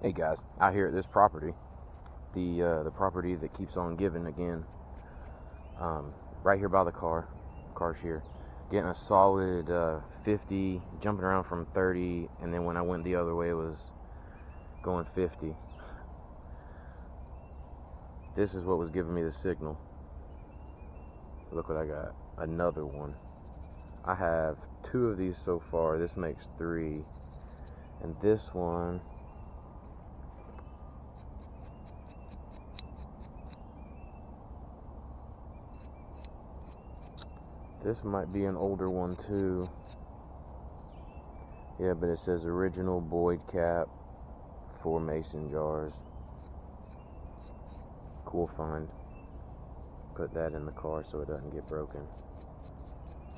Hey guys, out here at this property, the property that keeps on giving again, right here by the car's here, getting a solid 50, jumping around from 30, and then when I went the other way it was going 50. This is what was giving me the signal. Look what I got, another one. I have 2 of these so far, this makes 3, and this one, this might be an older one too. Yeah, but it says original Boyd cap, 4 mason jars. Cool find. Put that in the car so it doesn't get broken.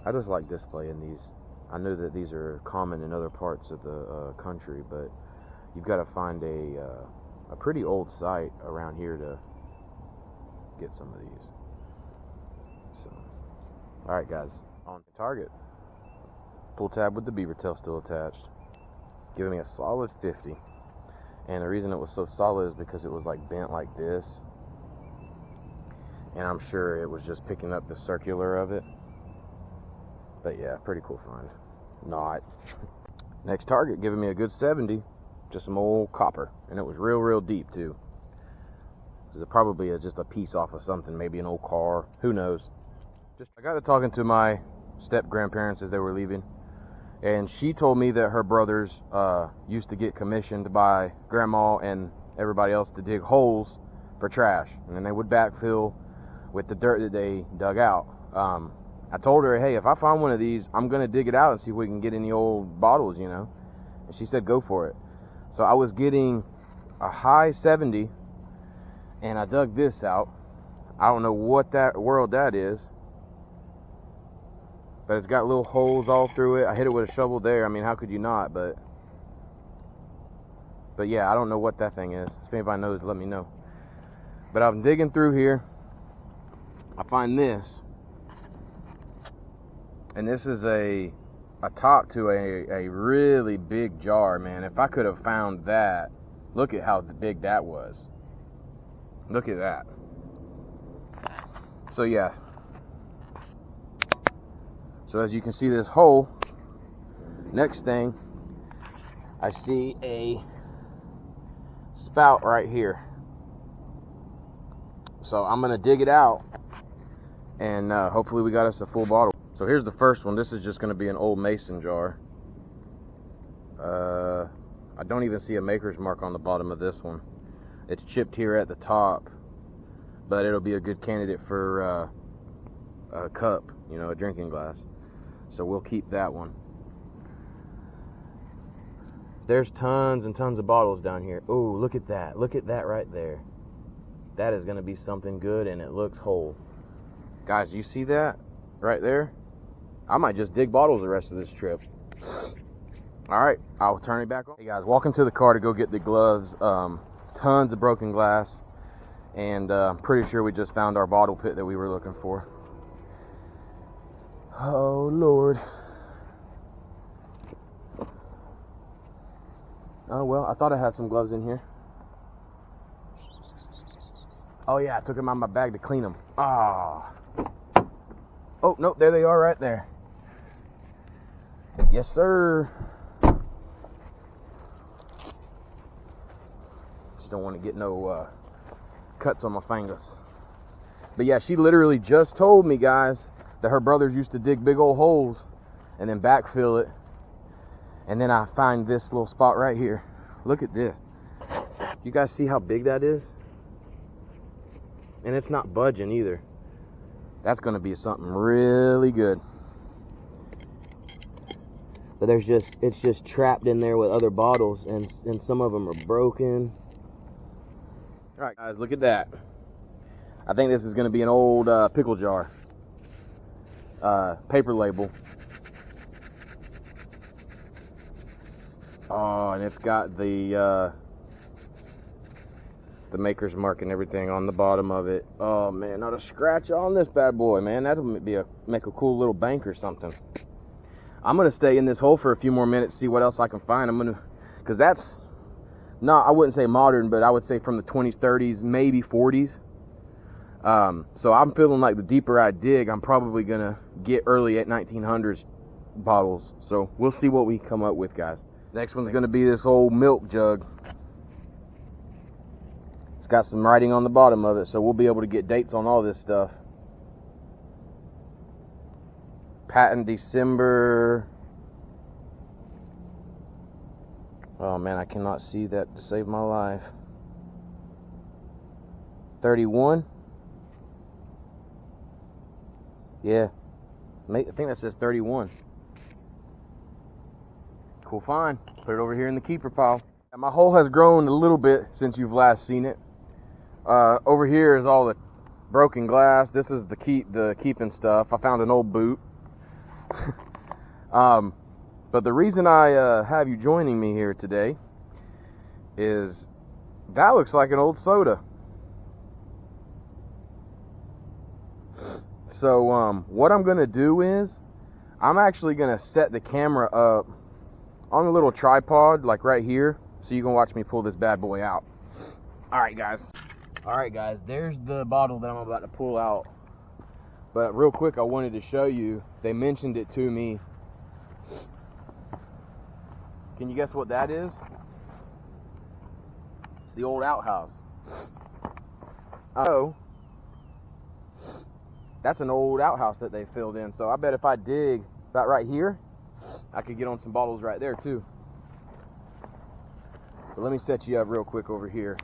I just like displaying these. I know that these are common in other parts of the country, but you've got to find a pretty old site around here to get some of these. So, alright guys, on the target. Pull tab with the beaver tail still attached. Giving me a solid 50. And the reason it was so solid is because it was like bent like this. And I'm sure it was just picking up the circular of it. But yeah, pretty cool find. Not. Next target giving me a good 70. Just some old copper. And it was real deep too. This is probably just a piece off of something. Maybe an old car. Who knows. I got to talking to my step-grandparents as they were leaving. And she told me that her brothers used to get commissioned by grandma and everybody else to dig holes for trash. And then they would backfill with the dirt that they dug out. I told her, hey, if I find one of these, I'm going to dig it out and see if we can get any old bottles, you know. And she said, go for it. So I was getting a high 70, and I dug this out. I don't know what that world that is, but it's got little holes all through it. I hit it with a shovel there. I mean, how could you not? But yeah, I don't know what that thing is. If anybody knows, let me know. But I'm digging through here. I find this. And this is a top to a really big jar, man. If I could have found that, look at how big that was. Look at that. So yeah. So as you can see this hole, next thing, I see a spout right here. So I'm gonna dig it out, and hopefully we got us a full bottle. So here's the first one. This is just gonna be an old mason jar. I don't even see a maker's mark on the bottom of this one. It's chipped here at the top, but it'll be a good candidate for a cup, you know, a drinking glass. So we'll keep that one. There's tons and tons of bottles down here. Oh, look at that. Look at that right there. That is going to be something good, and it looks whole. Guys, you see that right there? I might just dig bottles the rest of this trip. All right, I'll turn it back on. Hey guys, walking to the car to go get the gloves. Tons of broken glass, and I'm pretty sure we just found our bottle pit that we were looking for. Oh Lord. Oh well, I thought I had some gloves in here. Oh yeah, I took them out of my bag to clean them. Ah. Oh no, there they are right there. Yes sir. Just don't want to get no cuts on my fingers. But yeah, she literally just told me, guys, that her brothers used to dig big old holes and then backfill it. And then I find this little spot right here. Look at this. You guys see how big that is? And it's not budging either. That's going to be something really good. But it's just trapped in there with other bottles, and some of them are broken. All right, guys, look at that. I think this is going to be an old pickle jar. Paper label. Oh, and it's got the maker's mark and everything on the bottom of it. Oh man, not a scratch on this bad boy, man. That'll make a cool little bank or something. I'm gonna stay in this hole for a few more minutes, see what else I can find. Because not, I wouldn't say modern, but I would say from the 20s, 30s, maybe 40s. So I'm feeling like the deeper I dig, I'm probably gonna get early at 1900s bottles. So we'll see what we come up with, guys. Next one's gonna be this old milk jug. It's got some writing on the bottom of it, so we'll be able to get dates on all this stuff. Patent December. Oh man, I cannot see that to save my life. 31. Yeah, I think that says 31. Cool find. Put it over here in the keeper pile. And my hole has grown a little bit since you've last seen it. Over here is all the broken glass. This is the keeping stuff. I found an old boot. But the reason I have you joining me here today is that looks like an old soda. So what I'm gonna do is I'm actually gonna set the camera up on a little tripod like right here, so you can watch me pull this bad boy out. Alright guys, there's the bottle that I'm about to pull out. But real quick, I wanted to show you, they mentioned it to me. Can you guess what that is? It's the old outhouse. Oh, that's an old outhouse that they filled in. So I bet if I dig about right here, I could get on some bottles right there too. But let me set you up real quick over here.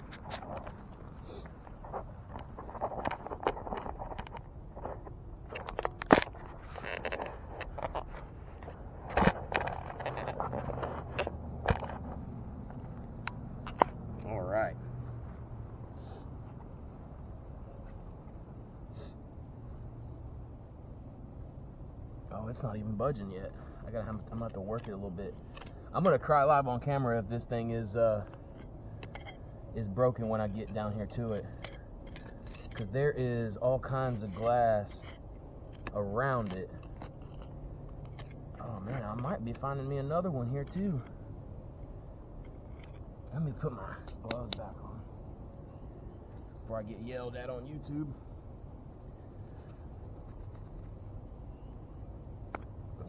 All right. Oh, it's not even budging yet. I'm gonna have to work it a little bit. I'm gonna cry live on camera if this thing is broken when I get down here to it, because there is all kinds of glass around it. Oh man, I might be finding me another one here too. Let me put my gloves back on before I get yelled at on YouTube.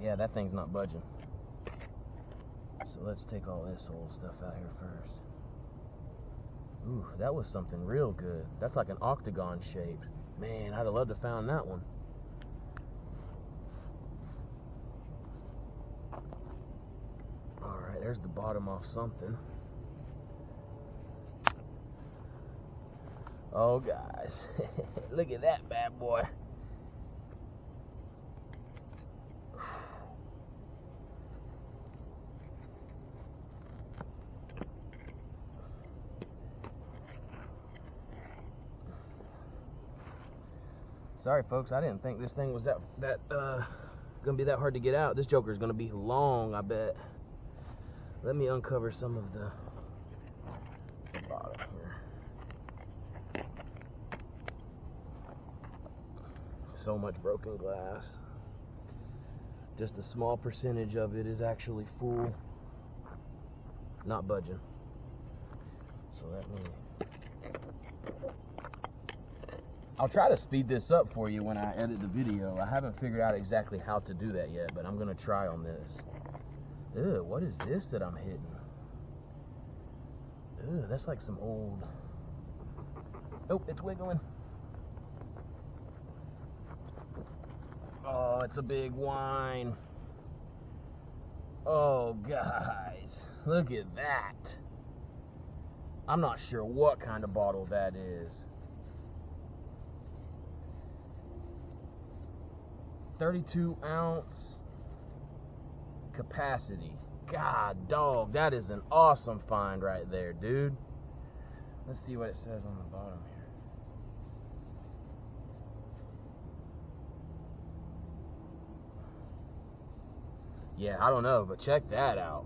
Yeah, that thing's not budging. So let's take all this old stuff out here first. Ooh, that was something real good. That's like an octagon shape. Man, I'd have loved to found that one. Alright, there's the bottom off something. Oh guys, look at that bad boy. Sorry folks, I didn't think this thing was gonna be that hard to get out. This joker's gonna be long, I bet. Let me uncover some of the bottom here. So much broken glass. Just a small percentage of it is actually full, not budging. So that means I'll try to speed this up for you when I edit the video. I haven't figured out exactly how to do that yet, but I'm gonna try on this. Ew, what is this that I'm hitting? Ew, that's like some old... Oh, it's wiggling. Oh, it's a big wine. Oh, guys, look at that. I'm not sure what kind of bottle that is. 32 ounce capacity. God dog, that is an awesome find right there, dude. Let's see what it says on the bottom here. Yeah, I don't know, but check that out.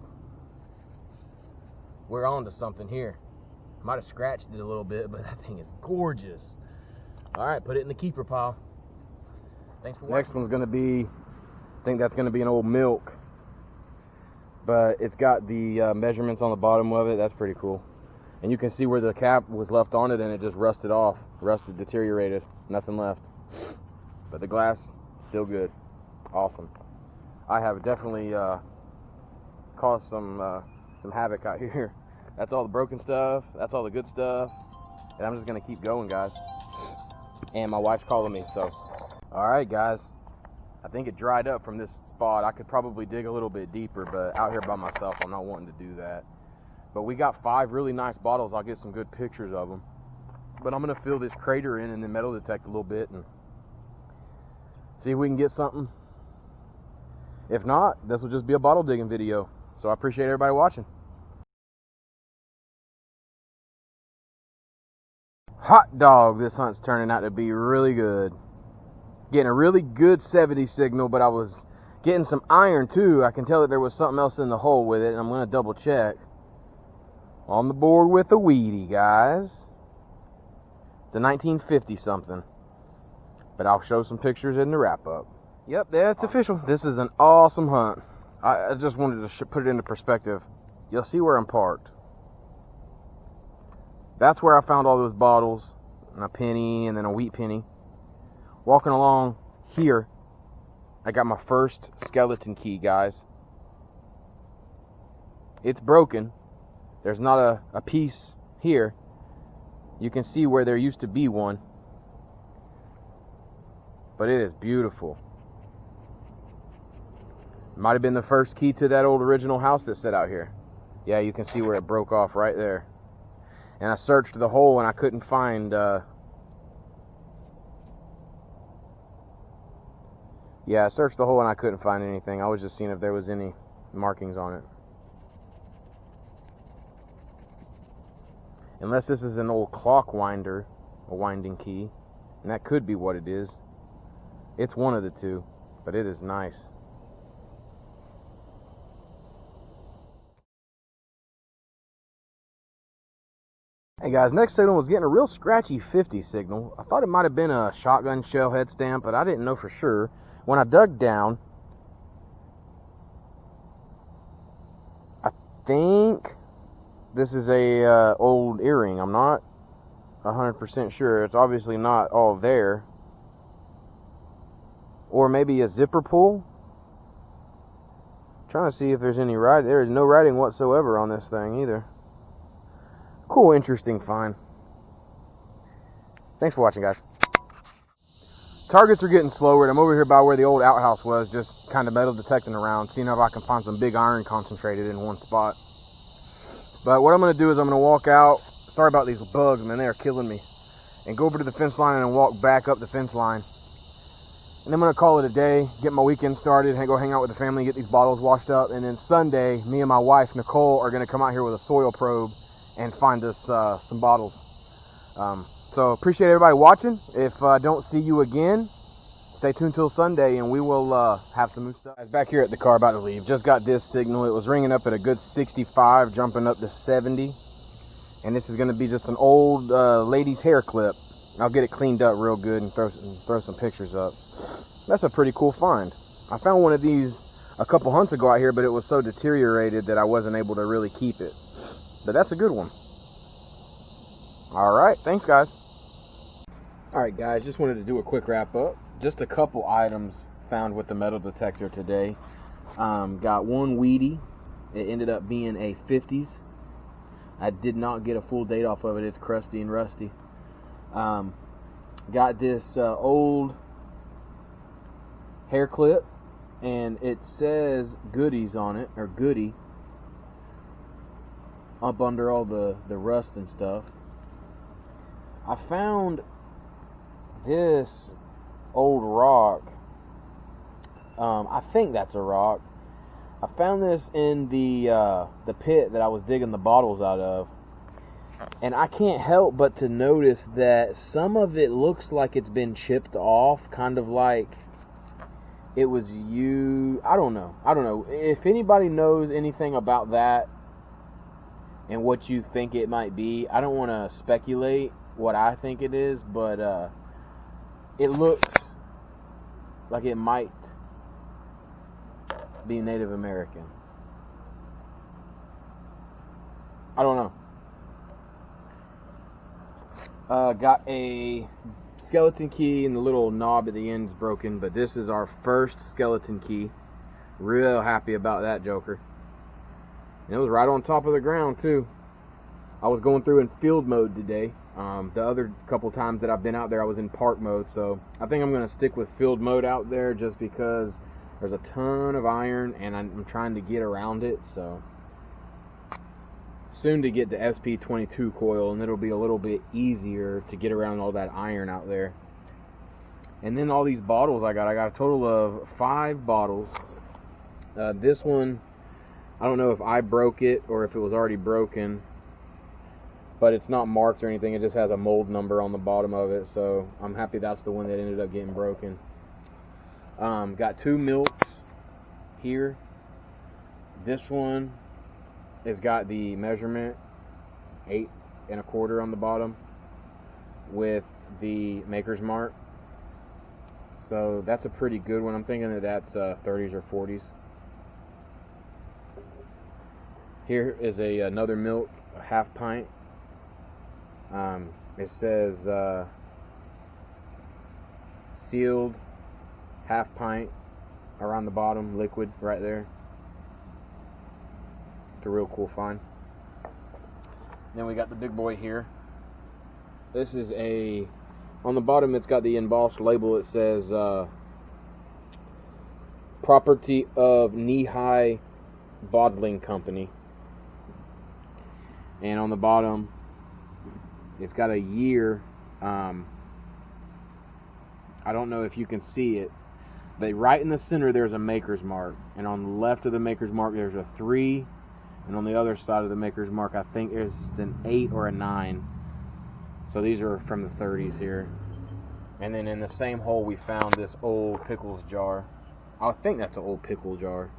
We're on to something here. Might have scratched it a little bit, but that thing is gorgeous. All right, put it in the keeper pile. Thanks for watching. Next one's gonna be, I think that's gonna be an old milk, but it's got the measurements on the bottom of it. That's pretty cool. And you can see where the cap was left on it and it just rusted off. Rusted, deteriorated, nothing left. But the glass, still good. Awesome. I have definitely caused some havoc out here. That's all the broken stuff. That's all the good stuff. And I'm just going to keep going, guys. And my wife's calling me, so. All right, guys. I think it dried up from this spot. I could probably dig a little bit deeper, but out here by myself, I'm not wanting to do that. But we got 5 really nice bottles. I'll get some good pictures of them. But I'm going to fill this crater in and then metal detect a little bit and see if we can get something. If not, this will just be a bottle digging video. So I appreciate everybody watching. Hot dog, this hunt's turning out to be really good. Getting a really good 70 signal, but I was getting some iron too. I can tell that there was something else in the hole with it, and I'm going to double check. On the board with a Wheatie, guys. It's a 1950 something. But I'll show some pictures in the wrap up. Yep, that's official. This is an awesome hunt. I just wanted to put it into perspective. You'll see where I'm parked. That's where I found all those bottles, and a penny, and then a wheat penny. Walking along here, I got my first skeleton key, guys. It's broken. There's not a piece here. You can see where there used to be one. But it is beautiful. Might have been the first key to that old original house that sat out here. Yeah, you can see where it broke off right there. And I searched the hole and I couldn't find yeah, I searched the hole and I couldn't find anything. I was just seeing if there was any markings on it. Unless this is an old clock winder, a winding key. And that could be what it is. It's one of the two, but it is nice. Hey guys, next signal was getting a real scratchy 50 signal. I thought it might have been a shotgun shell head stamp, but I didn't know for sure. When I dug down, I think this is a old earring. I'm not 100% sure. It's obviously not all there. Or maybe a zipper pull. I'm trying to see if there's any writing. There is no writing whatsoever on this thing either. Cool, interesting find. Thanks for watching, guys. Targets are getting slower, and I'm over here by where the old outhouse was, just kind of metal detecting around, seeing if I can find some big iron concentrated in one spot. But what I'm going to do is I'm going to walk out. Sorry about these bugs, man, they are killing me. And go over to the fence line and walk back up the fence line. And I'm going to call it a day, get my weekend started, and go hang out with the family, get these bottles washed up. And then Sunday, me and my wife, Nicole, are going to come out here with a soil probe and find us some bottles. So appreciate everybody watching. If I don't see you again, stay tuned till Sunday and we will have some new stuff. I was back here at the car about to leave. Just got this signal. It was ringing up at a good 65, jumping up to 70. And this is going to be just an old lady's hair clip. I'll get it cleaned up real good and throw some pictures up. That's a pretty cool find. I found one of these a couple hunts ago out here, but it was so deteriorated that I wasn't able to really keep it. But that's a good one. Alright, thanks guys. Alright guys, just wanted to do a quick wrap up. Just a couple items found with the metal detector today. Got one Wheatie. It ended up being a 50s. I did not get a full date off of it. It's crusty and rusty. Got this old hair clip, and it says goodies on it, or goodie, up under all the rust and stuff. I found this old rock. I think that's a rock. I found this in the pit that I was digging the bottles out of, and I can't help but to notice that some of it looks like it's been chipped off, kind of like it was I don't know. If anybody knows anything about that and what you think it might be, I don't want to speculate what I think it is, but it looks like it might be Native American. I don't know. Got a skeleton key and the little knob at the end is broken, but this is our first skeleton key. Real happy about that joker. And it was right on top of the ground too. I was going through in field mode today. The other couple times that I've been out there I was in park mode, so I think I'm going to stick with field mode out there just because there's a ton of iron and I'm trying to get around it. So soon to get the SP22 coil, and it'll be a little bit easier to get around all that iron out there. And then all these bottles I got a total of 5 bottles. This one, I don't know if I broke it or if it was already broken, but it's not marked or anything. It just has a mold number on the bottom of it, so I'm happy that's the one that ended up getting broken. Got 2 milks here. This one has got the measurement 8 1/4 on the bottom with the maker's mark, so that's a pretty good one. I'm thinking that that's 30s or 40s. Here is another milk, a 1/2 pint. It says sealed 1/2 pint around the bottom, liquid right there. It's a real cool find. Then we got the big boy here. This is on the bottom it's got the embossed label. It says property of Knee-High Bottling Company. And on the bottom it's got a year. I don't know if you can see it, but right in the center there's a maker's mark, and on the left of the maker's mark there's a 3, and on the other side of the maker's mark I think there's an 8 or a 9. So these are from the 30s here. And then in the same hole we found this old pickles jar. I think that's an old pickle jar,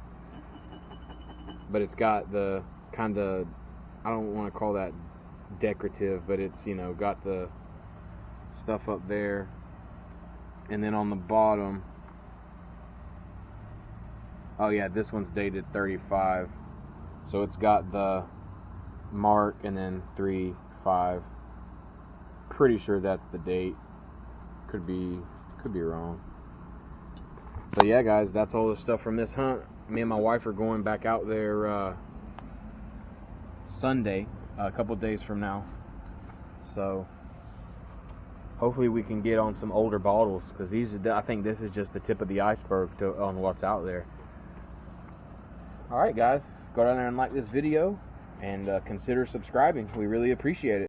but it's got the kind of, I don't want to call that decorative, but it's, you know, got the stuff up there. And then on the bottom, oh yeah, this one's dated 35, so it's got the mark and then 3/5. Pretty sure that's the date. Could be wrong. So yeah guys, that's all the stuff from this hunt. Me and my wife are going back out there Sunday, a couple days from now, so hopefully we can get on some older bottles, because I think this is just the tip of the iceberg on what's out there. Alright guys, go down there and like this video and consider subscribing. We really appreciate it.